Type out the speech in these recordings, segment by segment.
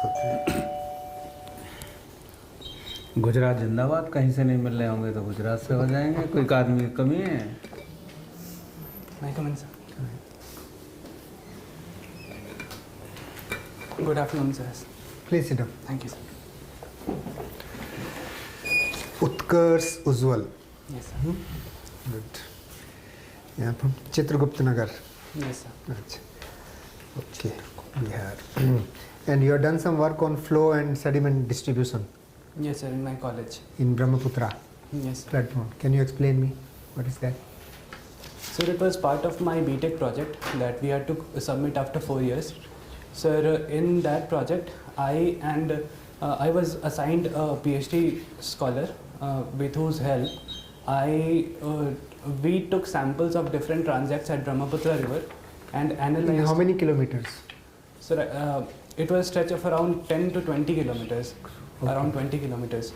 होते हैं। गुजरात जिंदाबाद, कहीं से नहीं मिल रहे होंगे तो गुजरात से हो जाएंगे। कोई आदमी की कमी है? मैं come in sir. Good afternoon sir. Please sit down. Thank you sir. Utkarsh Ujjwal. Yes sir. Good. यहाँ पर चित्रगुप्त नगर। Yes sir. अच्छा, okay, Bihar. And you have done some work on flow and sediment distribution Yes sir, in my college. in Brahmaputra Yes sir. platform. Can you explain me what is that? Sir, it was part of my BTech project that we had to submit after 4 years. Sir, in that project, I was assigned a PhD scholar with whose help we took samples of different transects at Brahmaputra river and analyzed. In how many kilometers? Sir, it was a stretch of around 10 to 20 kilometers, Okay. around 20 kilometers.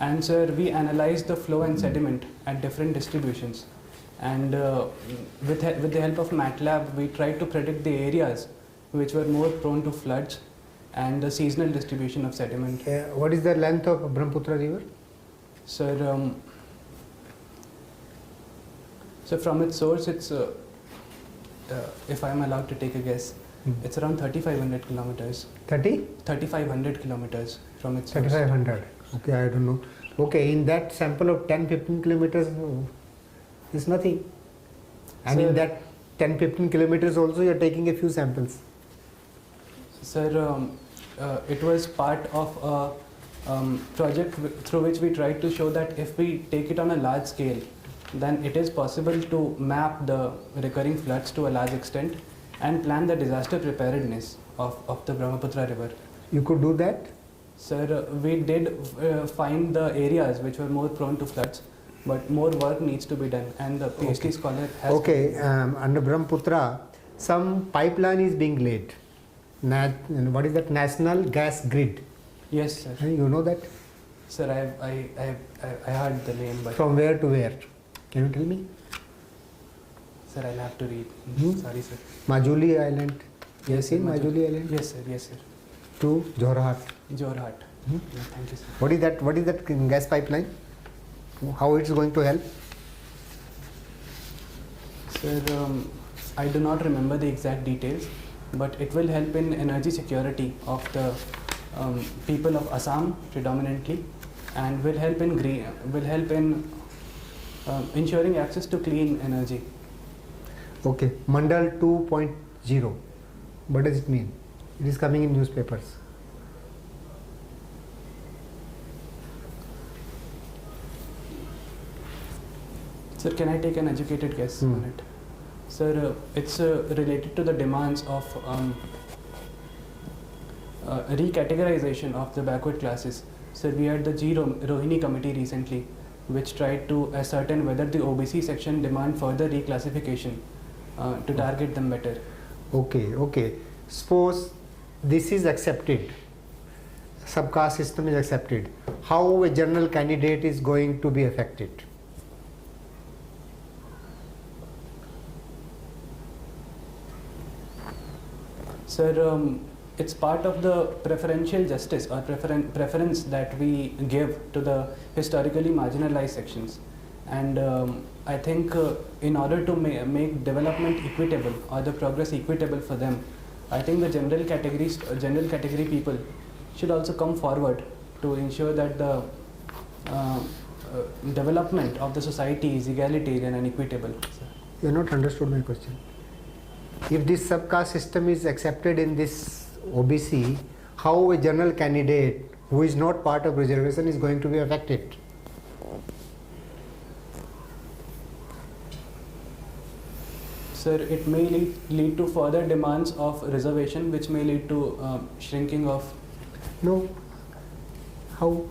And sir, we analyzed the flow and sediment at different distributions. And with the help of MATLAB, we tried to predict the areas which were more prone to floods and the seasonal distribution of sediment. What is the length of Brahmaputra river? Sir, so from its source, it's, if I'm allowed to take a guess, it's around 3,500 kilometers. 30? 3,500 kilometers from its source. 3,500. Okay, I don't know. Okay, in that sample of 10-15 kilometers, is nothing. And Sir, in that 10-15 kilometers also, you are taking a few samples. Sir, it was part of a project through which we tried to show that if we take it on a large scale, then it is possible to map the recurring floods to a large extent and plan the disaster preparedness of the Brahmaputra river. You could do that? Sir, we did find the areas which were more prone to floods, but more work needs to be done, and the PhD scholar has... Okay, under Brahmaputra, some pipeline is being laid. What is that? National Gas Grid. Yes, sir. You know that? Sir, I heard the name, but... From where to where? Can you tell me? Sir, I'll have to read. Sorry, sir. Majuli Island. You have Yes, seen sir, Majuli Island? Yes, sir. Yes, sir. To Jorhat. Jorhat. Yeah, thank you, sir. What is that? What is that gas pipeline? How it's going to help? Sir, I do not remember the exact details, but it will help in energy security of the people of Assam predominantly, and will help in ensuring access to clean energy. Okay, Mandal 2.0. What does it mean? It is coming in newspapers. Sir, can I take an educated guess on it? Sir, it's related to the demands of recategorization of the backward classes. Sir, we had the G. Rohini committee recently, which tried to ascertain whether the OBC section demand further reclassification to target them better. Okay, okay. Suppose this is accepted, subcaste system is accepted. How a general candidate is going to be affected? Sir, it's part of the preferential justice or preference that we give to the historically marginalized sections. And I think in order to make development equitable or the progress equitable for them, I think the general category people should also come forward to ensure that the development of the society is egalitarian and equitable. You have not understood my question. If this subcaste system is accepted in this OBC, how a general candidate who is not part of reservation is going to be affected? Sir, it may lead to further demands of reservation, which may lead to shrinking of... No. How?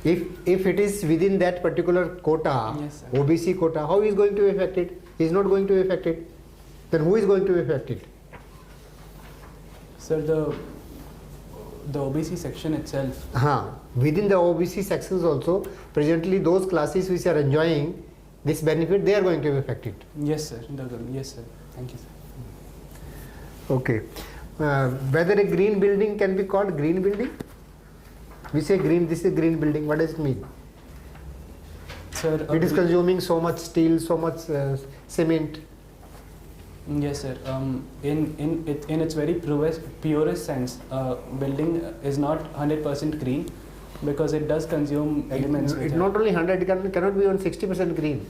If it is within that particular quota, Yes, sir. OBC quota, how is going to be affected? He is not going to be affected. Then who is going to be affected? Sir, the OBC section itself. Within the OBC sections also, presently those classes which are enjoying this benefit, they are going to be affected. Yes, sir. Yes, sir. Thank you, sir. Okay. whether a green building can be called green building? We say green, this is green building, what does it mean? Sir, It is consuming so much steel, so much cement. yes, sir. In its very purest sense, building is not 100% green because it does consume elements. It's not only 100, it cannot be on 60% green.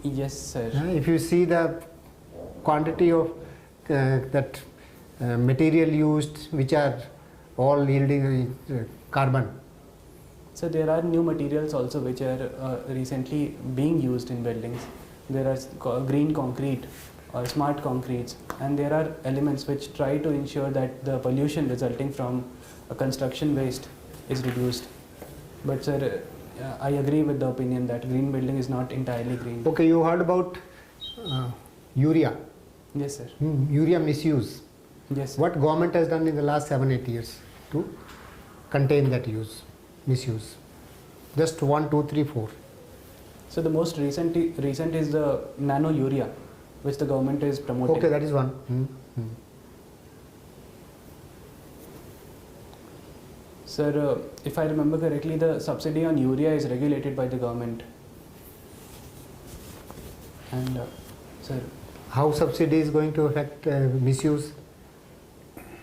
Yes, sir. If you see the quantity of that material used, which are all yielding carbon. So there are new materials also which are recently being used in buildings. There are green concrete or smart concretes, and there are elements which try to ensure that the pollution resulting from a construction waste is reduced. But sir, I agree with the opinion that green building is not entirely green. Okay, you heard about urea. Yes, sir. Urea misuse. Yes, sir. What government has done in the last 7-8 years to contain that misuse? Just 1, 2, 3, 4. So the most recent is the nano urea, which the government is promoting. Okay, that is one. Sir, if I remember correctly, the subsidy on urea is regulated by the government. And sir, How subsidy is going to affect misuse?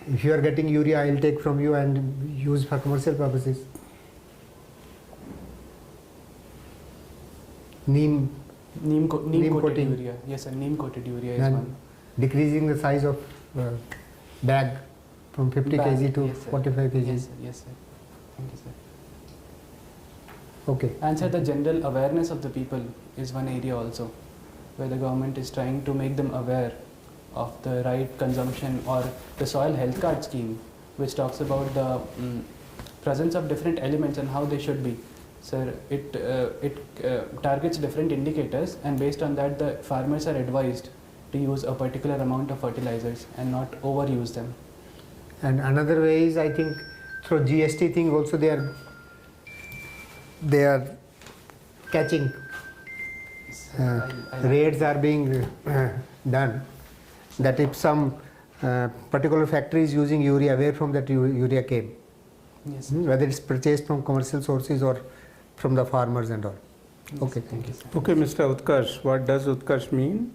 If you are getting urea, I will take from you and use for commercial purposes. Neem neem coated coating. urea. Yes, sir. Neem coated urea is and one. decreasing the size of bag from 50 Bag, kg to yes, sir. 45 kg. Yes, sir. Yes, sir. Thank you, sir. Okay. And sir, the general awareness of the people is one area also, where the government is trying to make them aware of the right consumption, or the soil health card scheme, which talks about the presence of different elements and how they should be. Sir, it targets different indicators, and based on that, the farmers are advised to use a particular amount of fertilizers and not overuse them. And another way is, I think, through GST thing also they are catching. Raids are being done. That if some particular factory is using urea, where from that urea came, Yes, sir. whether it's purchased from commercial sources or from the farmers and all. Yes, Okay, thank you, sir. Okay, Mr. Utkarsh, what does Utkarsh mean?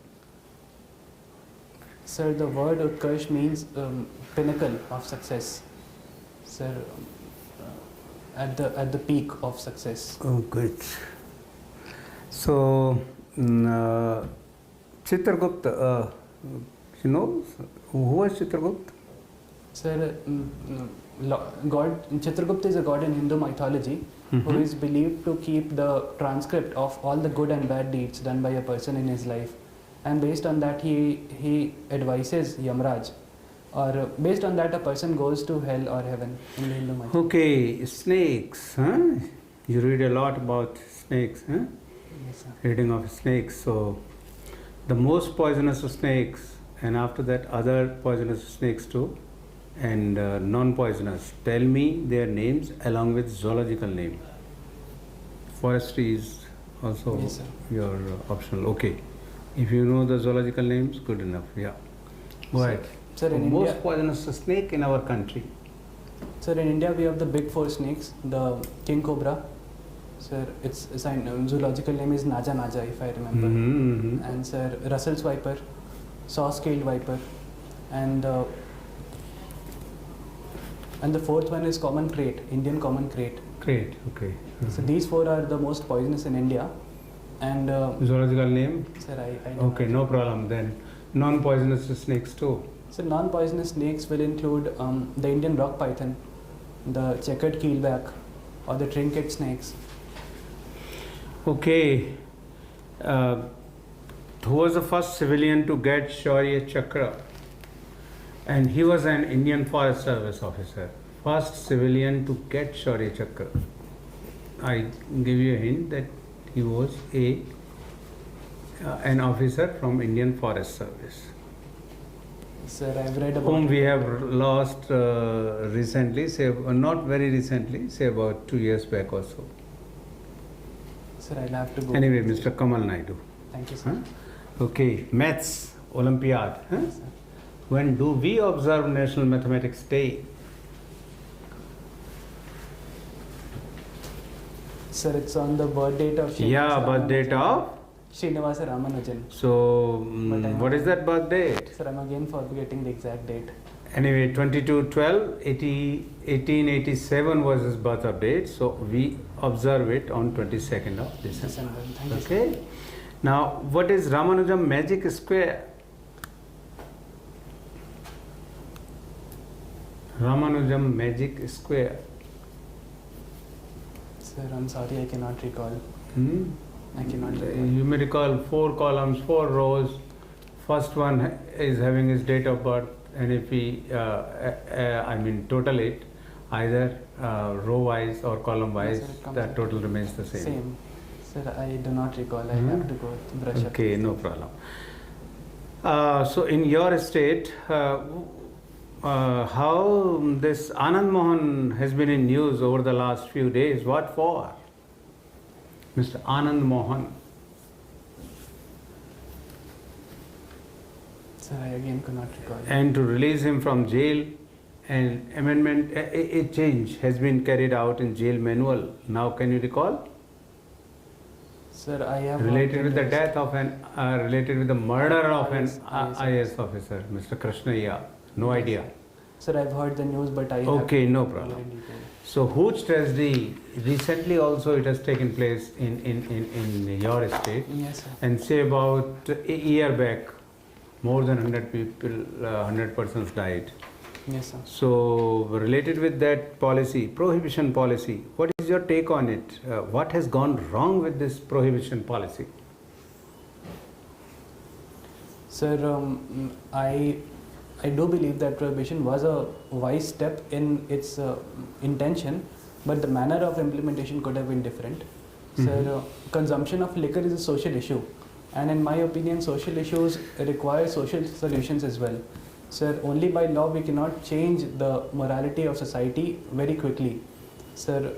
Sir, the word Utkarsh means pinnacle of success. Sir, at the peak of success. Oh, good. So, Chitragupta, you know, who was Chitragupta? Sir, God Chitragupta is a god in Hindu mythology who is believed to keep the transcript of all the good and bad deeds done by a person in his life, and based on that he advises Yamraj, or based on that a person goes to hell or heaven in the Hindu mythology. Okay, snakes, huh? You read a lot about snakes, huh? Yes, sir. Reading of snakes. So, the most poisonous snakes, and after that other poisonous snakes too, and non-poisonous. Tell me their names along with zoological name. Forestry is also Yes, sir. your optional. Okay. If you know the zoological names, good enough. Yeah. Go Sir, ahead. Sir, in Most India, poisonous snake in our country. sir, in India we have the big four snakes, the king cobra. Sir, its zoological name is Naja Naja, if I remember. And sir, Russell's viper, saw-scaled viper, and the fourth one is common krait, Indian common krait. Great. Okay. So these four are the most poisonous in India. And Zoological name? sir, I don't Okay, know. no problem then. Non-poisonous snakes too. So non-poisonous snakes will include the Indian rock python, the checkered keelback, or the trinket snakes. Okay. Who was the first civilian to get Shaurya Chakra? And he was an Indian Forest Service officer. First civilian to get Shaurya Chakra. I give you a hint that he was an officer from Indian Forest Service, Sir, I've read about whom it. we have lost recently, say not very recently, say about 2 years back or so. Sir, I'll have to go. Anyway, Mr. Kamal Naidu. Thank you, sir. Huh? Okay, maths, Olympiad. Huh? Yes, sir. when do we observe National Mathematics Day? Sir, it's on the birth date of Yeah, birth date of? Srinivasa Ramanujan. So, But I'm what is that birth date? Sir, I'm again forgetting the exact date. Anyway, 1887 was his birth of date, so we observe it on 22nd of December. December. Thank you, sir. Okay. Now, what is Ramanujam magic square? Ramanujam magic square. Sir, I'm sorry, I cannot recall. I cannot recall. You may recall 4 columns, 4 rows. First one is having his date of birth, and if we, total it, either row wise or column wise, Yes, sir, it comes the out. total remains the same. Same. Sir, I do not recall. I have to go brush up. Okay, no problem. So in your state, how this Anand Mohan has been in news over the last few days? What for? Mr. Anand Mohan. Sir, I again could not recall. And to release him from jail, an amendment, a change has been carried out in jail manual. Now, can you recall? Sir, I have Related with the list. death of related with the murder of an IS IS officer, Mr. Krishnaiah. No idea. Sir, I've heard the news, but I Okay, have no to go problem. in detail. So, huge tragedy, recently also it has taken place in your state, Yes, sir. and say about a year back, more than 100 people, 100 persons died. Yes, sir. So, related with that policy, prohibition policy, what is your take on it? What has gone wrong with this prohibition policy? Sir, I do believe that prohibition was a wise step in its intention, but the manner of implementation could have been different. Sir, consumption of liquor is a social issue, and in my opinion, social issues require social solutions as well. Sir, only by law we cannot change the morality of society very quickly. Sir,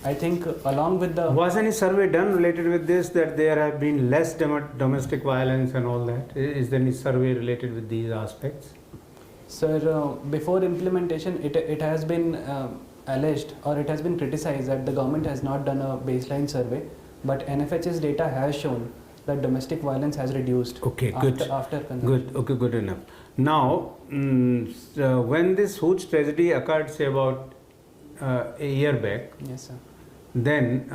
I think along with the... Was any survey done related with this, that there have been less domestic violence and all that? Is there any survey related with these aspects? Sir, before implementation, it has been alleged or it has been criticized that the government has not done a baseline survey, but NFHS data has shown that domestic violence has reduced. Okay, good. After consumption. Good, okay, good enough. Now, when this huge tragedy occurred, say about a year back, Yes, sir. then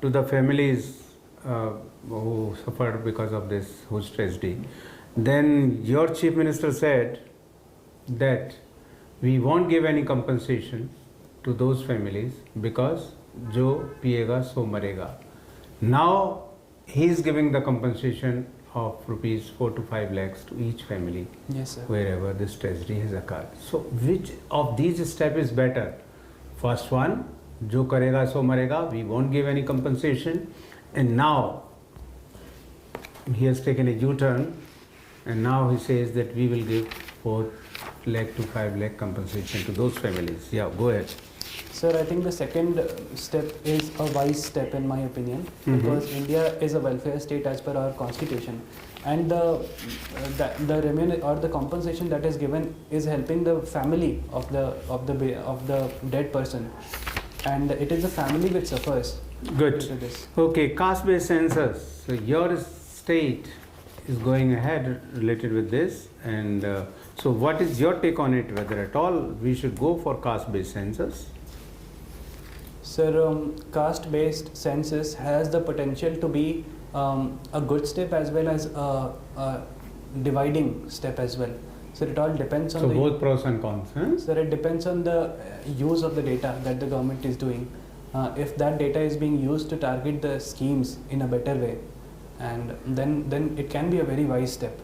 to the families who suffered because of this huge tragedy, then your chief minister said that we won't give any compensation to those families because jo piyega so marega. Now he is giving the compensation of rupees 4 to 5 lakhs to each family Yes, sir. wherever this tragedy has occurred. So which of these steps is better? First one, jo karega so marega, we won't give any compensation, and now he has taken a U-turn, and now he says that we will give 4 lakh to 5 lakh compensation to those families. Yeah, go ahead. Sir, I think the second step is a wise step in my opinion, because India is a welfare state as per our constitution, and the compensation that is given is helping the family of the dead person, and it is the family which suffers. Good. due to this. Okay, caste-based census. So your state is going ahead related with this, and so what is your take on it? Whether at all we should go for caste-based census? Sir, caste-based census has the potential to be a good step as well as a dividing step as well. So it all depends on So the both pros and cons. Huh? Sir, it depends on the use of the data that the government is doing. If that data is being used to target the schemes in a better way, and then it can be a very wise step.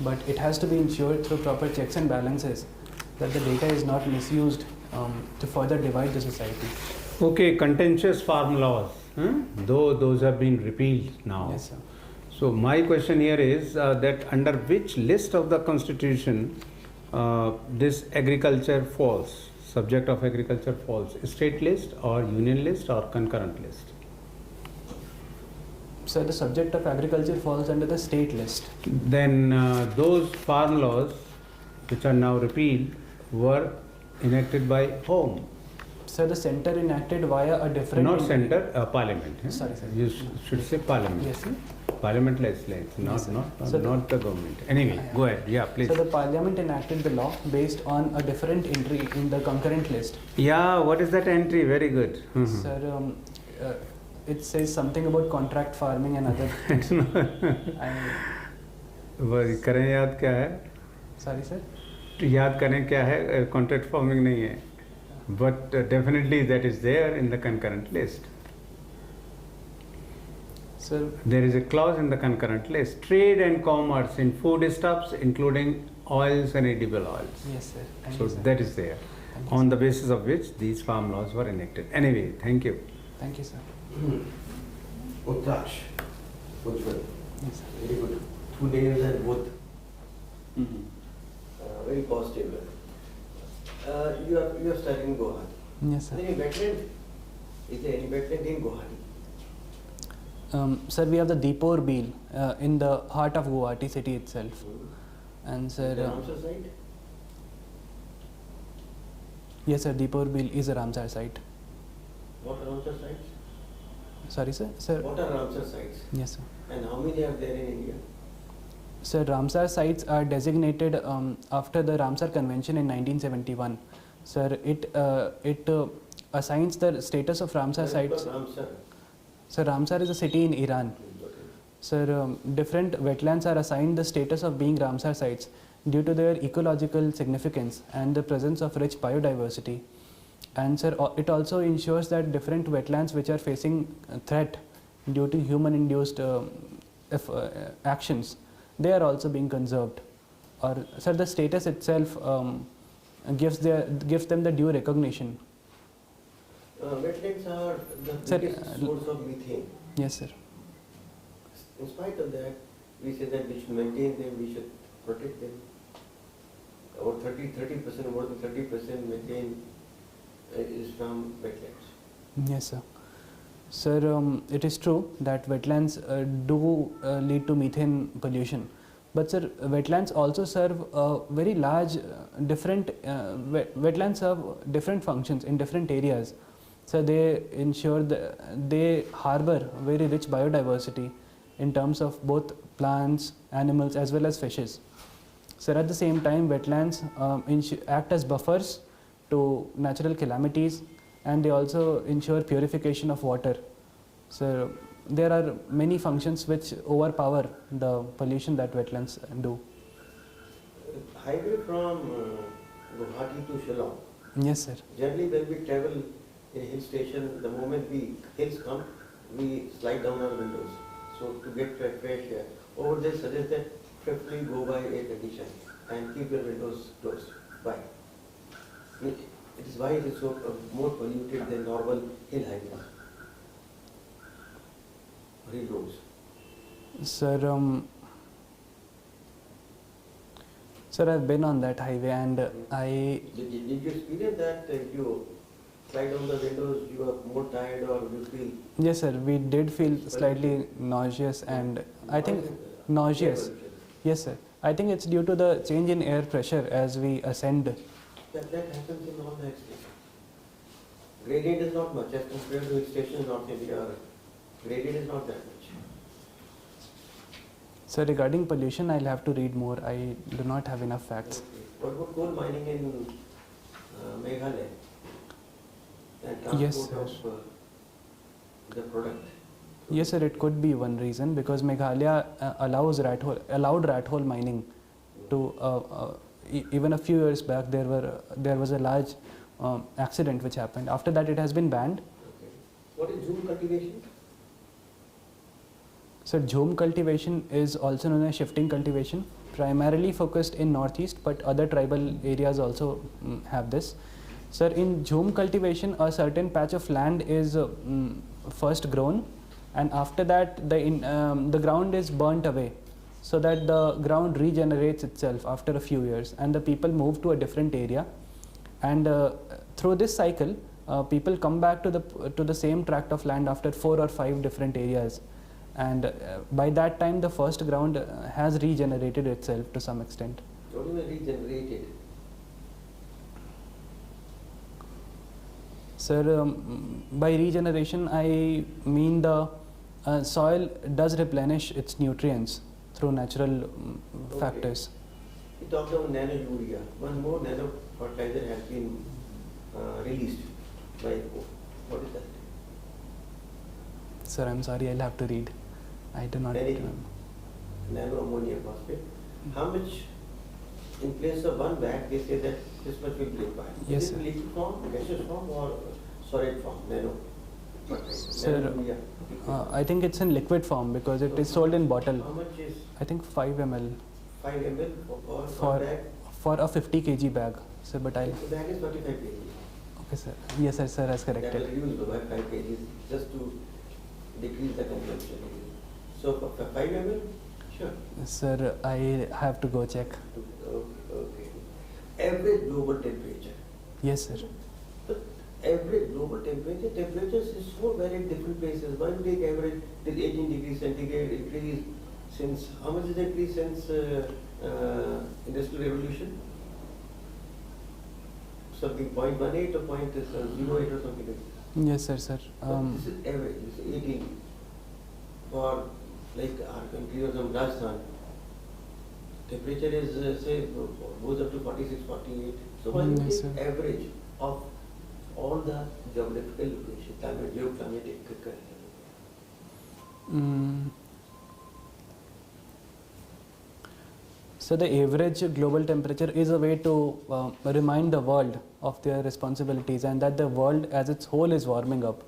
But it has to be ensured through proper checks and balances that the data is not misused to further divide the society. Okay, contentious farm laws. Though those have been repealed now. Yes, sir. So my question here is that under which list of the constitution this agriculture falls, subject of agriculture falls, state list or union list or concurrent list? So the subject of agriculture falls under the state list. Then those farm laws which are now repealed, were enacted by whom? So the center enacted via a different. Not center, parliament. Sorry, sir. You should say parliament. Yes, sir. Parliament legislates, not Yes, sir. not So not the government. Anyway, go ahead. Yeah, please. So the parliament enacted the law based on a different entry in the concurrent list. Yeah, what is that entry? Very good. Sir, it says something about contract farming and other things. वो करें याद क्या है? Sorry, sir. याद करें क्या है? Contract farming नहीं है. But definitely that is there in the concurrent list. Sir, There is a clause in the concurrent list. Trade and commerce in foodstuffs, including oils and edible oils. yes, sir. Thank So you, sir. that is there, Thank you, on sir. the basis of which these farm laws were enacted. Anyway, thank you. Thank you, sir. Utkarsh Ujjwal. Yes, sir. Very good. Two names and both very positive. You are studying in Guwahati. Yes, Is sir. there any wetland? Is there any wetland in Guwahati? Sir, we have the Deepor Beel in the heart of Guwahati city itself. And Is sir, there Ramsar site? yes, sir, Deepor Beel is a Ramsar site. What are Ramsar sites? Sorry, sir. Sir, What are Ramsar sites? yes, sir. And how many are there in India? Sir, Ramsar sites are designated after the Ramsar Convention in 1971. Sir, it assigns the status of Ramsar sites. Ramsar. Sir, Ramsar is a city in Iran. Sir, different wetlands are assigned the status of being Ramsar sites due to their ecological significance and the presence of rich biodiversity. And sir, it also ensures that different wetlands which are facing threat due to human-induced actions, they are also being conserved. Or sir, the status itself gives them the due recognition. Wetlands are the Sir, biggest source of methane. Yes, sir. In spite of that, we say that we should maintain them, we should protect them. About 30%, more than 30% methane is from wetlands. Yes, sir. Sir, it is true that wetlands do lead to methane pollution. But sir, wetlands also serve very large wetlands serve different functions in different areas. So they ensure they harbor very rich biodiversity in terms of both plants, animals as well as fishes. So at the same time, wetlands act as buffers to natural calamities, and they also ensure purification of water. So there are many functions which overpower the pollution that wetlands do. Highway from Guwahati to Shillong. Yes, sir. Generally, when we travel in a hill station, the moment hills come, we slide down our windows. So to get fresh air. Over there, suggest that preferably go by air condition and keep your windows closed. Why? It is why it is so more polluted than normal hill highways, hill roads. Sir, sir, I've been on that highway and Did you experience that if you slide down the windows, you are more tired or you feel? yes, sir, we did feel slightly nauseous and I think nauseous. Yes, sir. I think it's due to the change in air pressure as we ascend. That happens in all the hill stations. Gradient is not much as compared to hill stations in North India. Gradient is not that much. So regarding pollution, I'll have to read more. I do not have enough facts. Okay. What about coal mining in Meghalaya? And Yes, transport sir. of the product. Yes, sir, it could be one reason because Meghalaya allowed rat hole mining to even a few years back there was a large accident which happened. After that, it has been banned. Okay. What is jhum cultivation? So jhum cultivation is also known as shifting cultivation, primarily focused in northeast, but other tribal areas also have this. Sir, in jhum cultivation, a certain patch of land is first grown, and after that the ground is burnt away, so that the ground regenerates itself after a few years, and the people move to a different area, and through this cycle, people come back to the same tract of land after 4 or 5 different areas. And by that time the first ground has regenerated itself to some extent. Not even regenerated. Sir, by regeneration, I mean the soil does replenish its nutrients through natural Okay. factors. We talked about nano urea. One more nano fertilizer has been released by IFoS. What is that? Sir, I'm sorry, I'll have to read. I do not Nano, remember. nano ammonium phosphate. How much, in place of one bag, they say that this much will be required. Yes, Is it sir. liquid form, gaseous form, or solid form? Nano fertilizer. Sir, Nano urea. I think it's in liquid form because it is sold in bottle. How much is I think 5 ml 5 ml for For- one bag? for a 50 kg bag. Sir, but I'll. The bag is 45 kg. Okay, sir. Yes, sir, has That corrected. will use by 5 kg just to decrease the consumption. So for 5 ml, sure. Sir, I have to go check. Okay. Average global temperature. Yes, sir. But average global temperature, temperatures is so very different places. Why we take average till 18 degrees centigrade increase since, how much is the increase since industrial revolution? Something 0.18 or 0.08 or something like that. Yes, sir. But this is average, this is 18 for like our country or some Rajasthan. Temperature is say goes up to 46, 48. So why we Yes, take sir. average of all the geographical location, climate, geoclimatic. So the average global temperature is a way to remind the world of their responsibilities and that the world as its whole is warming up.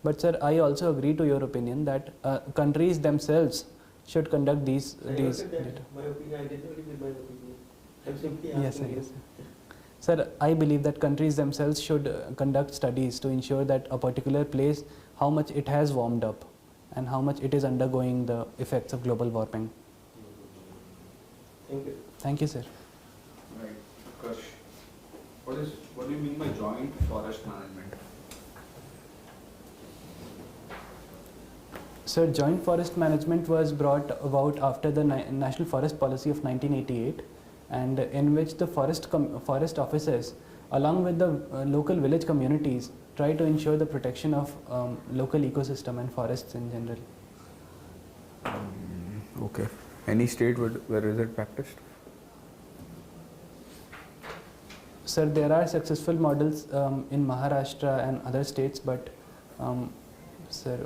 But sir, I also agree to your opinion that countries themselves should conduct these I these. noted that. My opinion, I did not give my opinion. I'm simply asking Yes, sir. you. Yes, sir. Sir, I believe that countries themselves should conduct studies to ensure that a particular place, how much it has warmed up and how much it is undergoing the effects of global warming. Thank you. Thank you, sir. Right, Utkarsh, what do you mean by joint forest management? So joint forest management was brought about after the National Forest Policy of 1988, and in which the forest officers, along with the local village communities, try to ensure the protection of local ecosystem and forests in general. Okay. Any state where is it practiced? Sir, there are successful models in Maharashtra and other states, but sir,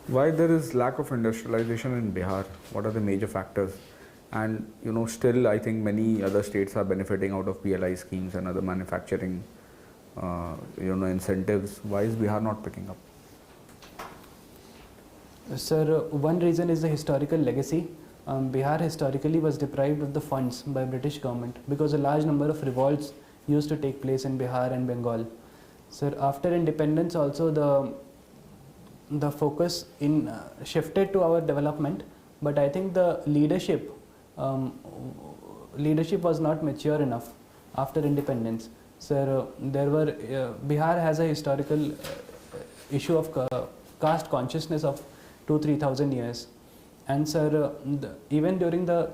Why there is lack of industrialization in Bihar? What are the major factors? And still I think many other states are benefiting out of PLI schemes and other manufacturing incentives. Why is Bihar not picking up? Sir, one reason is the historical legacy. Bihar historically was deprived of the funds by British government because a large number of revolts used to take place in Bihar and Bengal. Sir, after independence also the focus shifted to our development, but I think the leadership was not mature enough after independence. Sir, Bihar has a historical issue of caste consciousness of 2,000-3,000 years. And sir, even during the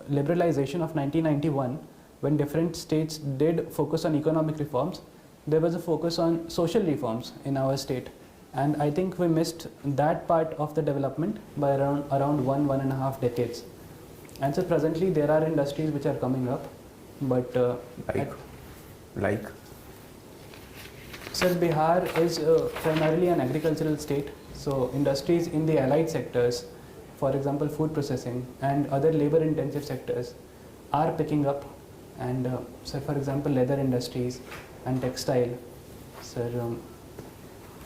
liberalization of 1991, when different states did focus on economic reforms, there was a focus on social reforms in our state. And I think we missed that part of the development by around 1.5 decades. And so presently there are industries which are coming up, but Like? Sir, Bihar is primarily an agricultural state, so industries in the allied sectors, for example food processing and other labor intensive sectors are picking up, and sir, for example leather industries and textile. Sir,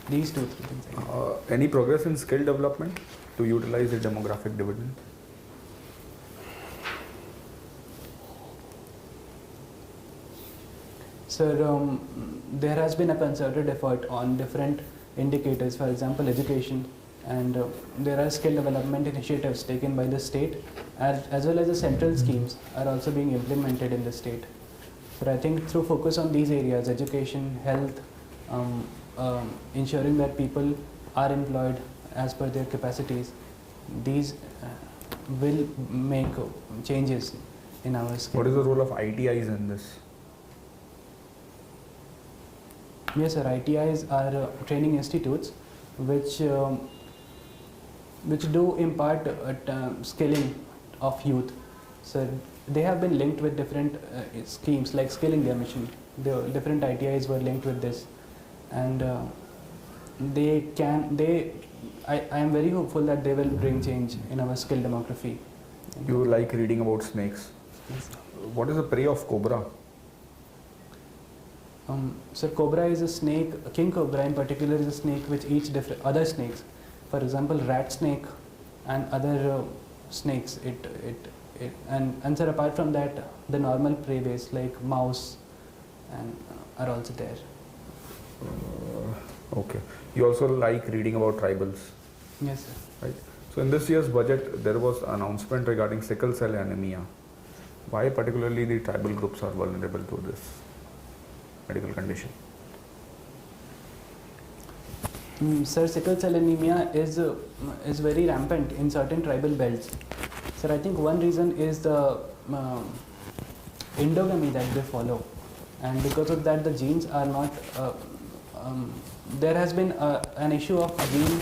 these 2-3 things. Any progress in skill development to utilize the demographic dividend? Sir, there has been a concerted effort on different indicators, for example education, and there are skill development initiatives taken by the state as well as the central schemes are also being implemented in the state. But I think through focus on these areas, education, health, ensuring that people are employed as per their capacities, these will make changes in our skill. What is the role of ITIs in this? Yes, sir. ITIs are training institutes which do impart skilling of youth. So they have been linked with different schemes like Skill India Mission. The different ITIs were linked with this, and I am very hopeful that they will bring change in our skill demography. You like reading about snakes. Yes. What is the prey of cobra? So cobra is a snake. King cobra in particular is a snake which eats different other snakes. For example, rat snake and other snakes. And sir, apart from that, the normal prey base like mouse and are also there. Okay. You also like reading about tribals, Yes, sir. right? So in this year's budget, there was an announcement regarding sickle cell anemia. Why particularly the tribal groups are vulnerable to this medical condition? Sir, sickle cell anemia is very rampant in certain tribal belts. Sir, I think one reason is the endogamy that they follow, and because of that, the genes are not. There has been an issue of gene.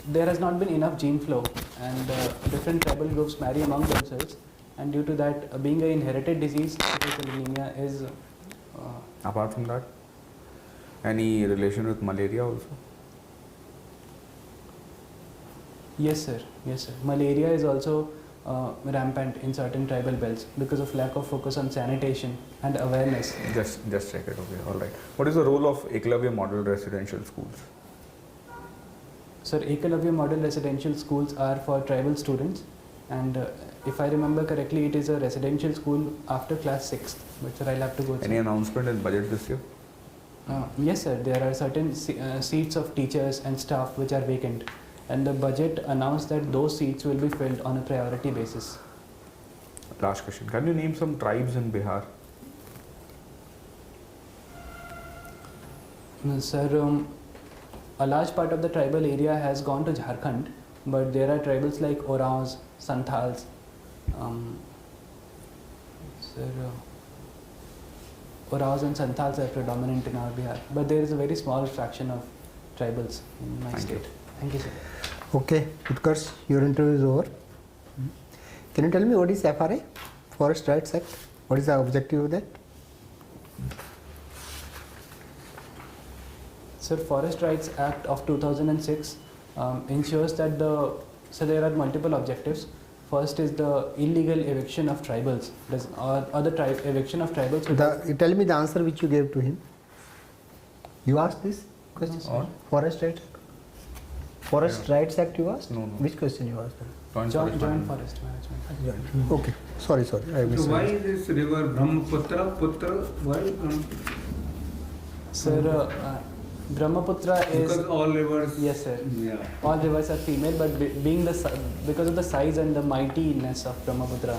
There has not been enough gene flow, and different tribal groups marry among themselves, and due to that, being an inherited disease, sickle cell anemia is. Apart from that, any relation with malaria also? Yes, sir. Yes, sir. Malaria is also rampant in certain tribal belts because of lack of focus on sanitation and awareness. Just check it. Okay, all right. What is the role of Eklavya Model Residential Schools? Sir, Ekalavya Model Residential Schools are for tribal students, and if I remember correctly, it is a residential school after class 6th. But sir, I'll have to go. Any announcement in budget this year? Yes, sir. There are certain seats of teachers and staff which are vacant, and the budget announced that those seats will be filled on a priority basis. Last question. Can you name some tribes in Bihar? Sir, a large part of the tribal area has gone to Jharkhand, but there are tribals like Oraons, Santals. Oraons and Santals are predominant in our Bihar, but there is a very small fraction of tribals in my state. Thank you, sir. Okay, Utkarsh, your interview is over. Can you tell me what is FRA, Forest Rights Act? What is the objective of that? Sir, Forest Rights Act of 2006 ensures that so there are multiple objectives. First is the illegal eviction of tribals, eviction of tribals. You tell me the answer which you gave to him. You asked this question? No, sir. Forest Rights Act? Forest Rights Act you asked? No. Which question you asked? Joint forest management. Okay, sorry, I missed. So why this river Brahmaputra? Why Brahmaputra? Sir, Brahmaputra is. Because all rivers. Yes, sir. Yeah. All rivers are female, but because of the size and the mightiness of Brahmaputra,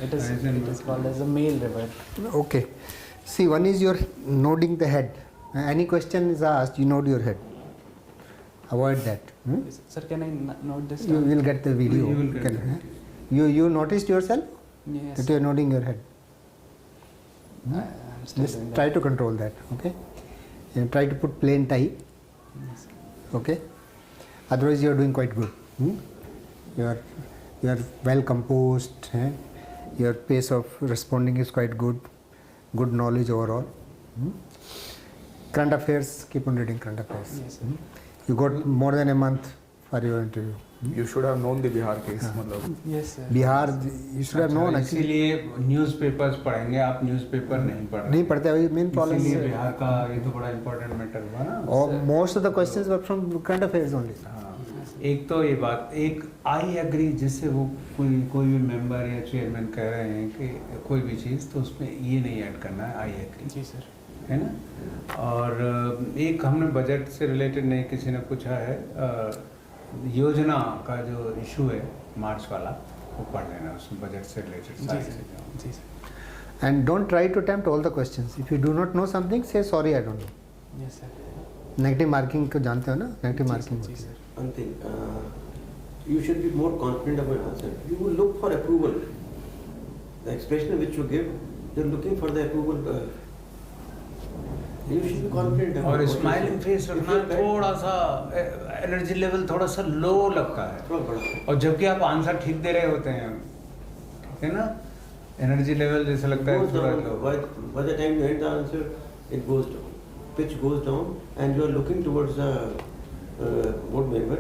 it is called as a male river. Okay. See, one is you're nodding the head. Any question is asked, you nod your head. Avoid that. Yes, sir, can I note this You down? will get the video. You will get Can- it. You noticed yourself Yes. that you are nodding your head. I'm still Just doing try that. to control that. Okay. And try to put plain tie. Yes, sir. Okay. Otherwise, you are doing quite good. You are well composed. Your pace of responding is quite good. Good knowledge overall. Current affairs. Keep on reading current affairs. Yes, sir. You got more than a month for your interview. You should have known the Bihar case. मतलब Yes, sir. Bihar, you should have known. Actually, इसीलिए newspapers पढ़ेंगे आप newspaper नहीं पढ़ रहे नहीं पढ़ते अभी मेन प्रॉब्लम इसीलिए बिहार का ये तो बड़ा इम्पोर्टेंट मैटर हुआ ना और most of the questions were from current affairs only. हाँ, एक तो ये बात एक आई एग्री जिससे वो कोई भी मेंबर या चेयरमैन कह रहे हैं कि कोई भी चीज़ तो उसमें ये नहीं ऐड करना है आई एग्री जी सर. है ना. और एक हमने बजट से रिलेटेड नहीं किसी ने पूछा है योजना का जो इशू है मार्च वाला वो पढ़ लेना उसमें बजट से रिलेटेड जी सारी सर. चीज़ें. जी sir. And don't try to attempt all the questions. If you do not know something, say sorry, I don't know. Yes, sir. Negative marking को जानते हो ना, नेगेटिव मार्किंग जी होती है. Sir. One thing, you should be more confident about answer. You will look for approval. The expression which you give, you're looking for the approval. You should be confident about और what you smiling say. Face If रखना you're correct, थोड़ा सा energy level थोड़ा सा लो लगता है, थोड़ा बड़ा. और जबकि आप आंसर ठीक दे रहे होते हैं, ठीक है ना, एनर्जी लेवल जैसे लगता है Goes थोड़ा down. Low. By the time you end the answer, it goes down. Pitch goes down, and you are looking towards the board member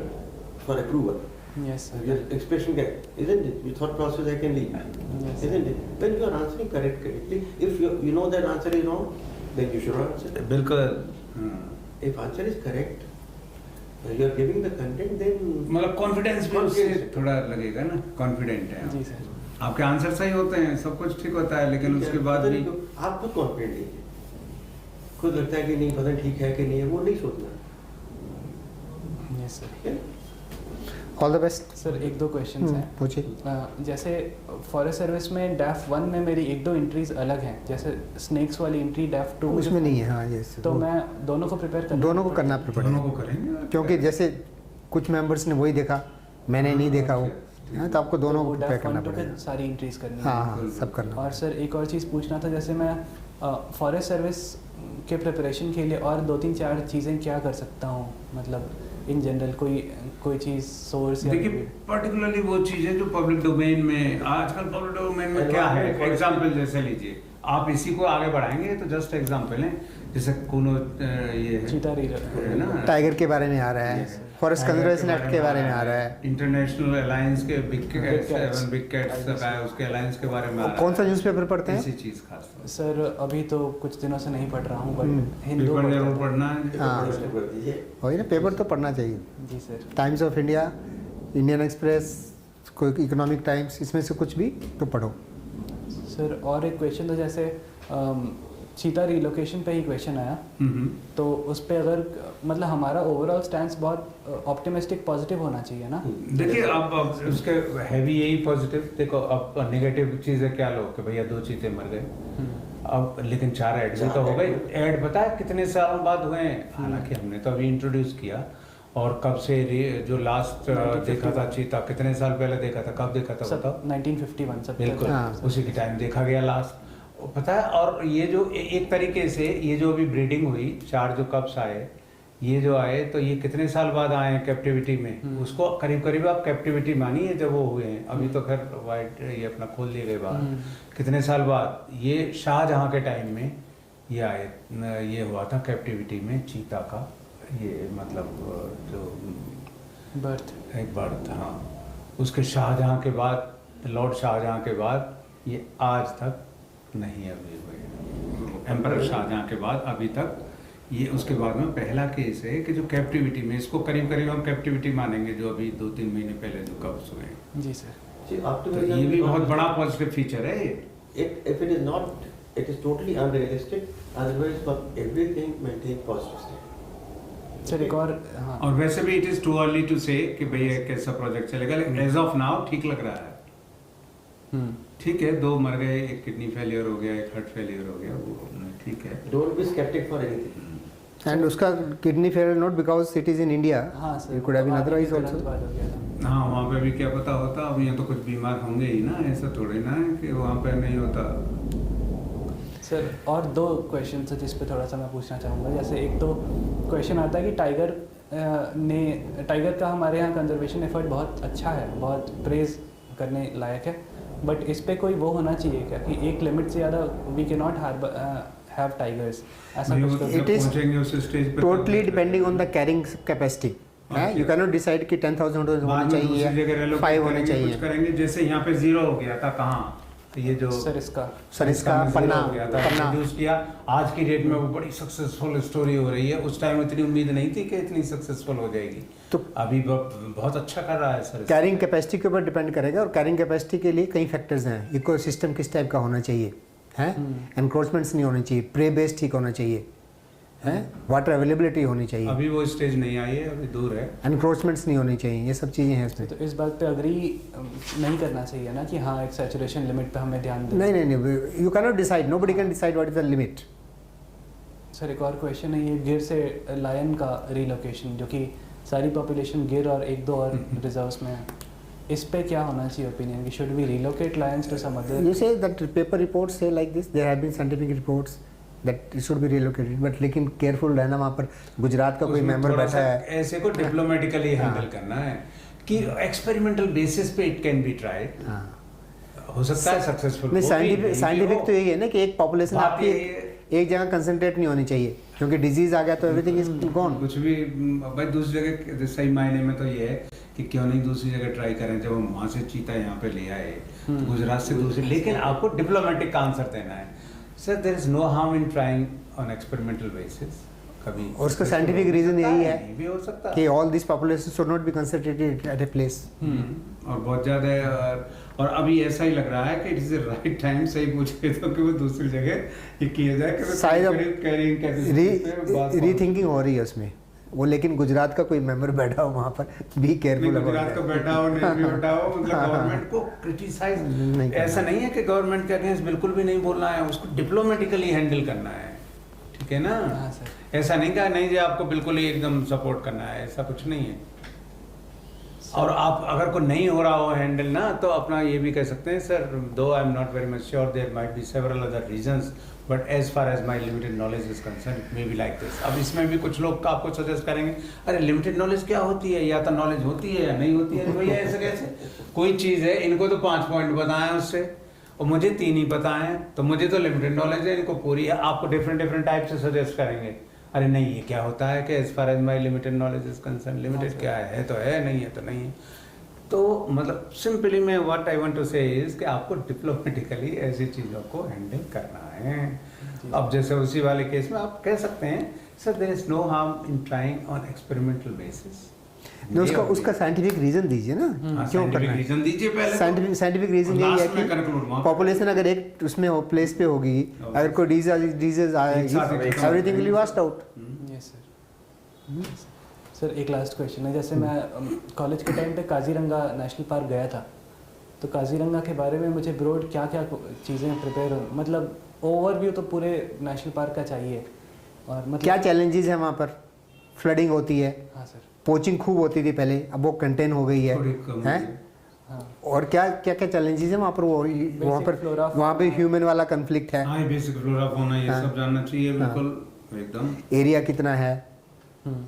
for approval. Yes, sir. Your expression correct, isn't it? Your thought process I can leave, Yes. isn't it? When you are answering correctly, if you know that answer is wrong, then you should not answer. बिल्कुल. If answer is correct, you are giving the content, then मतलब confidence भी उससे थोड़ा लगेगा ना, confident है जी sir. आपके answer सही होते हैं, सब कुछ ठीक होता है, लेकिन उसके बाद भी आप खुद कॉन्फिडेंट लीजिए. खुद लगता है कि नहीं पता ठीक है कि नहीं है, वो नहीं सोचना. Yes sir. ठीक है? All the best. सर एक दो क्वेश्चंस हैं. पूछिए. जैसे फॉरेस्ट सर्विस में डैफ 1 में मेरी एक दो एंट्रीज अलग हैं, जैसे स्नेक्स वाली एंट्री डैफ 2 उसमें नहीं है. हाँ यस. तो मैं दोनों को प्रिपेयर करना दोनों को करना दोनों को पड़ेगा, करेंगे, क्योंकि जैसे कुछ मेंबर्स ने वही देखा, मैंने नहीं देखा वो, हाँ, तो आपको दोनों को प्रिपेयर करना पड़ेगा. सारी एंट्रीज करनी हाँ है. हाँ सब करना. और सर एक और चीज़ पूछना था, जैसे मैं फॉरेस्ट सर्विस के प्रिपरेशन के लिए और 2-3-4 चीज़ें क्या कर सकता हूँ, मतलब इन जनरल कोई चीज़ सोर्स या देखिए पर्टिकुलरली वो चीज़ें जो पब्लिक डोमेन में आजकल पब्लिक डोमेन में क्या है, एग्जाम्पल जैसे लीजिए, आप इसी को आगे बढ़ाएंगे तो जस्ट एग्जाम्पल है, जैसे कोनो ये है, चीता है ना, टाइगर के बारे में आ रहा है, फॉरेस्ट कंजर्वेशन एक्ट के बारे में आ रहा है, इंटरनेशनल अलायंस के बिग कैट्स है उसके अलायंस के बारे में आ रहा है. कौन सा न्यूज़पेपर पढ़ते हैं? इसी चीज़ खास तौर सर अभी तो कुछ दिनों से नहीं पढ़ रहा हूँ, बट हिंदू पेपर पढ़ता जरूर था. पढ़ना है. हाँ. कर दीजिए. वही ना, पेपर तो पढ़ना चाहिए. जी sir. Times of India, Indian express, कोई इकोनॉमिक टाइम्स, इसमें से कुछ भी तो पढ़ो. सर और एक क्वेश्चन था, जैसे चीता रिलोकेशन पे ही क्वेश्चन आया, तो उस पे अगर मतलब हमारा ओवरऑल स्टैंड बहुत ऑप्टिमिस्टिक पॉजिटिव होना चाहिए ना. देखिए अब उसके है भी यही पॉजिटिव. देखो अब नेगेटिव चीज़ है क्या, लोग कि भैया 2 चीते मर गए, अब लेकिन 4 ऐड भी तो हो गए. ऐड पता है कितने साल बाद हुए हैं, हालांकि हमने तो अभी इंट्रोड्यूस किया, और कब से जो लास्ट देखा था चीता, कितने साल पहले देखा था, कब देखा था बताओ? 1951 सब. बिल्कुल. हाँ. उसी के टाइम देखा गया लास्ट, पता है. और ये जो एक तरीके से ये जो अभी ब्रीडिंग हुई, 4 जो कब्स आए, ये जो आए तो ये कितने साल बाद आए हैं कैप्टिविटी में, उसको करीब करीब आप कैप्टिविटी मानिए जब वो हुए हैं. अभी तो खैर वाइट ये अपना खोल दिए गए बाहर, कितने साल बाद. ये शाहजहाँ के टाइम में ये आए, ये हुआ था कैप्टिविटी में चीता का, ये मतलब जो बर्थ एक बर्थ. हाँ, उसके शाहजहाँ के बाद, लॉर्ड शाहजहाँ के बाद ये आज तक नहीं अभी हुए. एम्परर शाहजहाँ के बाद अभी तक ये, उसके बाद में पहला केस है कि जो कैप्टिविटी में, इसको करीब करीब हम कैप्टिविटी मानेंगे जो अभी 2-3 महीने पहले जो कब्स हुए हैं. जी सर. तो ये भी बहुत बड़ा पॉजिटिव फीचर है ये. If it is not, it is totally unrealistic. Otherwise, for everything, maintain positive state. Sir एक और, हाँ, और वैसे भी it is too early to say कि भैया कैसा प्रोजेक्ट चलेगा, लेकिन एज ऑफ नाउ ठीक लग रहा है. ठीक है, 2 मर गए, एक किडनी फेलियर हो गया, एक हार्ट फेलियर हो गया, वो ठीक है. Don't be skeptic for anything. And उसका kidney failure not because it is in India, हाँ sir, it could have been otherwise तुरंत आल्सो. बाद हो गया था. हाँ, वहाँ पे भी क्या पता होता. अब यहाँ तो कुछ बीमार होंगे ही ना, ऐसा थोड़ी ना है कि वहाँ पे नहीं होता. सर और 2 क्वेश्चन है जिस पे थोड़ा सा मैं पूछना चाहूँगा. जैसे एक तो क्वेश्चन आता है कि टाइगर का हमारे यहाँ कंजर्वेशन एफर्ट बहुत अच्छा है, बहुत प्रेज करने लायक है, बट इस पे कोई वो होना चाहिए क्या कि एक लिमिट से ज़्यादा we can not have tigers, ऐसा कुछ तो. It is पहुँचेंगे उस स्टेज पे totally depending on the carrying capacity. You can not decide कि 10,000 होना चाहिए, 5 होने चाहिए. करेंगे जैसे यहाँ पे 0 हो गया था, कहाँ तो ये जो सर इसका पन्ना इंट्रोड्यूस किया, आज की डेट में वो बड़ी सक्सेसफुल स्टोरी हो रही है. उस टाइम इतनी उम्मीद नहीं थी कि इतनी सक्सेसफुल हो जाएगी, तो अभी बहुत अच्छा कर रहा है सर. कैरिंग कैपेसिटी के ऊपर डिपेंड करेगा, और कैरिंग कैपेसिटी के लिए कई फैक्टर्स हैं. इकोसिस्टम किस टाइप का होना चाहिए, हैं, एनक्रोचमेंट्स नहीं होने चाहिए, प्रे बेस ठीक होना चाहिए, हैं, वाटर अवेलेबिलिटी होनी चाहिए. अभी वो स्टेज नहीं आई है, अभी दूर है. एनक्रोचमेंट्स नहीं होनी चाहिए, ये सब चीज़ें हैं उसमें. तो इस बात पे अग्री नहीं करना चाहिए ना कि हाँ एक सैचुरेशन लिमिट पे हमें ध्यान दें. नहीं, you can not decide, nobody can decide what is the limit. Sir एक और क्वेश्चन है, ये गिर से लायन का रिलोकेशन, जो कि सारी पॉपुलेशन गिर और 1-2 और रिजर्व्स में है, इस पे क्या होना चाहिए opinion, should we relocate lions to some other? You say that paper reports say like this, there have been scientific reports that it should be relocated, but लेकिन केयरफुल रहना वहाँ पर गुजरात का कोई उसमें मेंबर थोड़ा बैठा सा है। ऐसे को डिप्लोमेटिकली हैंडल करना है कि एक्सपेरिमेंटल बेसिस पे इट कैन बी ट्राइड, हाँ हो सकता है सक्सेसफुल। नहीं, साइंटिफिक तो यही है ना कि एक पॉपुलेशन आपकी एक जगह कंसंट्रेट नहीं होनी चाहिए, क्योंकि डिजीज आ गया तो एवरीथिंग इज गॉन। कुछ भी भाई दूसरी जगह सही मायने में तो ये है कि क्यों नहीं दूसरी जगह ट्राई करें, जब हम वहाँ से चीता यहाँ पे ले आए तो गुजरात से दूसरी, लेकिन आपको डिप्लोमेटिक का आंसर देना है। Sir there is no harm in trying on experimental basis कभी, और उसका साइंटिफिक रीजन यही है भी हो सकता है कि all this population should not be concentrated at a place. और बहुत ज्यादा और अभी ऐसा ही लग रहा है कि it is the right time, सही पूछे तो कि वो दूसरी जगह ये किया जाए कि शायद कैरिंग कैपेसिटी रीथिंकिंग हो रही है उसमें वो, लेकिन गुजरात का कोई मेंबर बैठा हो वहाँ पर, बी केयरफुल। गुजरात का बैठा हो नहीं भी बैठा हो, मतलब गवर्नमेंट को क्रिटिसाइज ऐसा नहीं है कि गवर्नमेंट के अगेंस्ट बिल्कुल भी नहीं बोलना है, उसको डिप्लोमेटिकली हैंडल करना है, ठीक है ना। हाँ सर। ऐसा नहीं कहा नहीं जी आपको बिल्कुल ही एकदम सपोर्ट करना है, ऐसा कुछ नहीं है। और आप अगर को नहीं हो रहा हो हैंडल ना, तो अपना ये भी कह सकते हैं sir, though I am not very much sure, there might be several other reasons, but as far as my limited knowledge is concern it may be like this. अब इसमें भी कुछ लोग आपको सजेस्ट करेंगे अरे लिमिटेड नॉलेज क्या होती है, या तो नॉलेज होती है या नहीं होती है। भैया ऐसे कैसे, कोई चीज़ है इनको तो 5 पॉइंट बताएं उससे, और मुझे 3 ही पता है, तो मुझे तो लिमिटेड नॉलेज है, इनको पूरी है। आपको डिफरेंट टाइप से सजेस्ट करेंगे, अरे नहीं ये क्या होता है कि as far as my limited knowledge is concern, limited क्या है तो है, नहीं है तो नहीं है। तो मतलब सिंपली मैं व्हाट आई वांट टू से इज कि आपको डिप्लोमेटिकली ऐसी चीज़ों को हैंडल करना है। अब जैसे उसी वाले केस में आप कह सकते हैं sir there is no harm in trying on experimental basis. उसका साइंटिफिक रीजन दीजिए ना, क्यों करना है? रीजन दीजिए पहले। साइंटिफिक रीजन यही है कि पॉपुलेशन अगर एक उसमें हो प्लेस पे होगी, अगर कोई डिजीज आएगी, everything will be washed out. Yes sir. Sir एक लास्ट क्वेश्चन है, जैसे मैं कॉलेज के टाइम पे काजीरंगा नेशनल पार्क गया था, तो काजीरंगा के बारे में मुझे ब्रॉड क्या क्या चीज़ें प्रिपेयर, मतलब ओवरव्यू तो पूरे नेशनल पार्क का चाहिए, और मतलब क्या चैलेंजेस है वहाँ पर? फ्लडिंग होती है, हाँ सर, पोचिंग खूब होती थी पहले, अब वो कंटेन हो गई है, हैं? हाँ। और क्या क्या क्या चैलेंजेस है वहाँ पर? वहाँ पे ह्यूमन वाला कन्फ्लिक्ट है, हाँ बेसिक फ्लोरा फौना ये सब जानना चाहिए बिल्कुल एकदम। एरिया कितना है,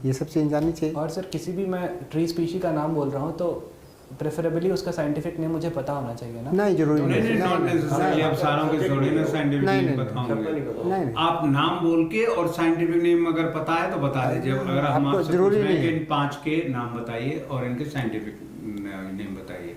ये सब चीज़ जाननी चाहिए। और सर किसी भी मैं ट्री स्पीशी का नाम बोल रहा हूँ तो प्रेफरेबली उसका साइंटिफिक नेम मुझे पता होना चाहिए ना? नहीं जरूरी नहीं, नॉट नेसेसरी। आप सारों के थोड़ी ना साइंटिफिक नेम बताओगे, नहीं आप नाम बोल के और साइंटिफिक नेम अगर पता है तो बता दीजिए। अगर हम आपको आपसे जरूरी पूछ रहे हैं नहीं कि इन 5 के नाम बताइए और इनके साइंटिफिक नेम बताइए,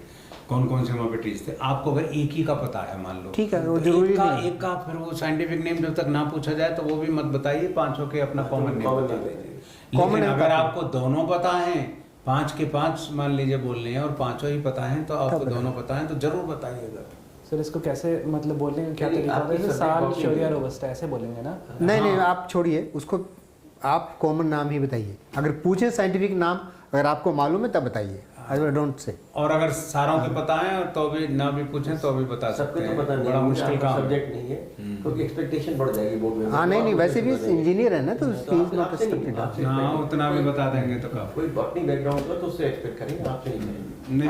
कौन कौन से वहाँ पे ट्रीज थे। आपको अगर एक ही का पता है मान लो, ठीक है, वो तो जरूरी नहीं। एक का फिर वो साइंटिफिक नेम जब तक ना पूछा जाए तो वो भी मत बताइए, 5 के अपना कॉमन नेम बता दीजिए। लेकिन अगर आपको दोनों पता हैं, 5 के 5 मान लीजिए बोलने हैं और 5 ही पता हैं, तो आपको दोनों पता हैं तो जरूर बताइएगा। सर इसको कैसे मतलब बोलने का क्या तरीका होगा? जैसे साल शोरिया रोबस्टा ऐसे बोलेंगे ना? नहीं आप छोड़िए उसको, आप कॉमन नाम ही बताइए। अगर पूछे साइंटिफिक नाम अगर आपको मालूम है तब बताइए, आई डोंट से। और अगर सारों के पता है तो भी ना भी पूछें तो भी बता सकते हैं, बड़ा मुश्किल काम सब्जेक्ट नहीं है, क्योंकि एक्सपेक्टेशन बढ़ जाएगी बोर्ड में। हाँ नहीं वैसे भी इंजीनियर है ना, तो नॉट एक्सपेक्टेड। हाँ उतना भी बता देंगे तो काफी। कोई बॉटनी बैकग्राउंड का तो उससे एक्सपेक्ट करेंगे, आपसे नहीं। नहीं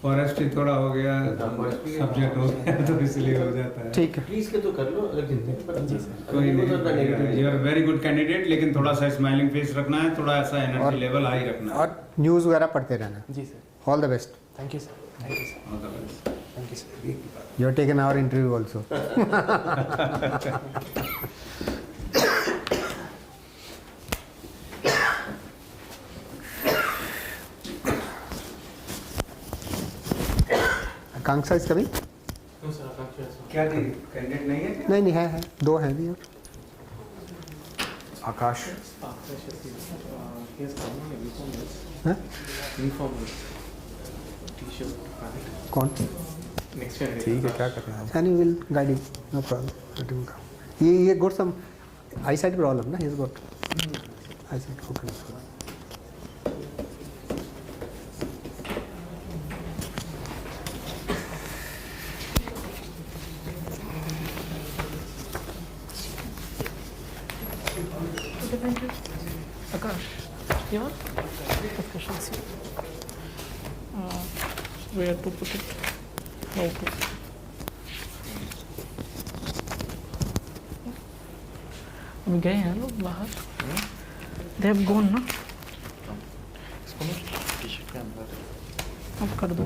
फॉरेस्ट ही थोड़ा हो गया सब्जेक्ट हो गया तो इसलिए हो जाता है। ठीक है, प्लीज के तो कर लो अगर जितने कोई नहीं, you are very good candidate, लेकिन थोड़ा सा स्माइलिंग फेस रखना है, थोड़ा ऐसा एनर्जी लेवल हाई रखना है, और न्यूज़ वगैरह पढ़ते रहना। जी sir, all the best. Thank you sir, thank you sir, All the best. Thank you sir. You are taken our interview also. Akanksha is coming? क्या थी कैंडिडेट नहीं है क्या? नहीं है 2 हैं भी। और आकाश हाँ? कौन? ठीक है, क्या कर रहे हैं? Sunny will guide him, no problem. Let him come. He got some eyesight problem, na? He's got eyesight. Okay. Akash, you want discussions here? Where to put it? How to? गए हैं लोग बाहर. They have gone ना. इसको मैं T-shirt के अंदर अब कर दो.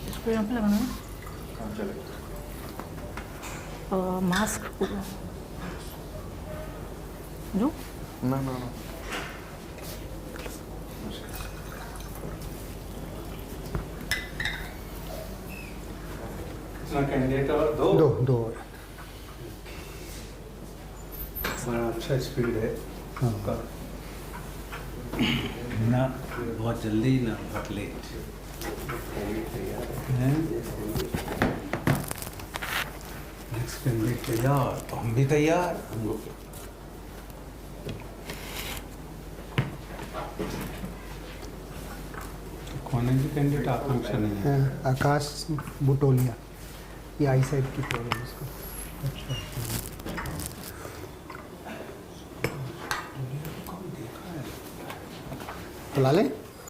इसको यहाँ पे लगाना है. कहाँ चलेगा? मास्क पूरा जो ना ना ना कैंडिडेट और दो दो बड़ा अच्छा स्पीड है आपका. ना बहुत जल्दी ना बहुत लेट. नेक्स्ट कैंडिडेट तैयार, तो हम भी तैयार. हम लोग कौन है जी कैंडिडेट? आकांक्षा नहीं है. आकाश बुटोलिया. ये आई साइड की प्रॉब्लम है इसको. अच्छा बुला लें.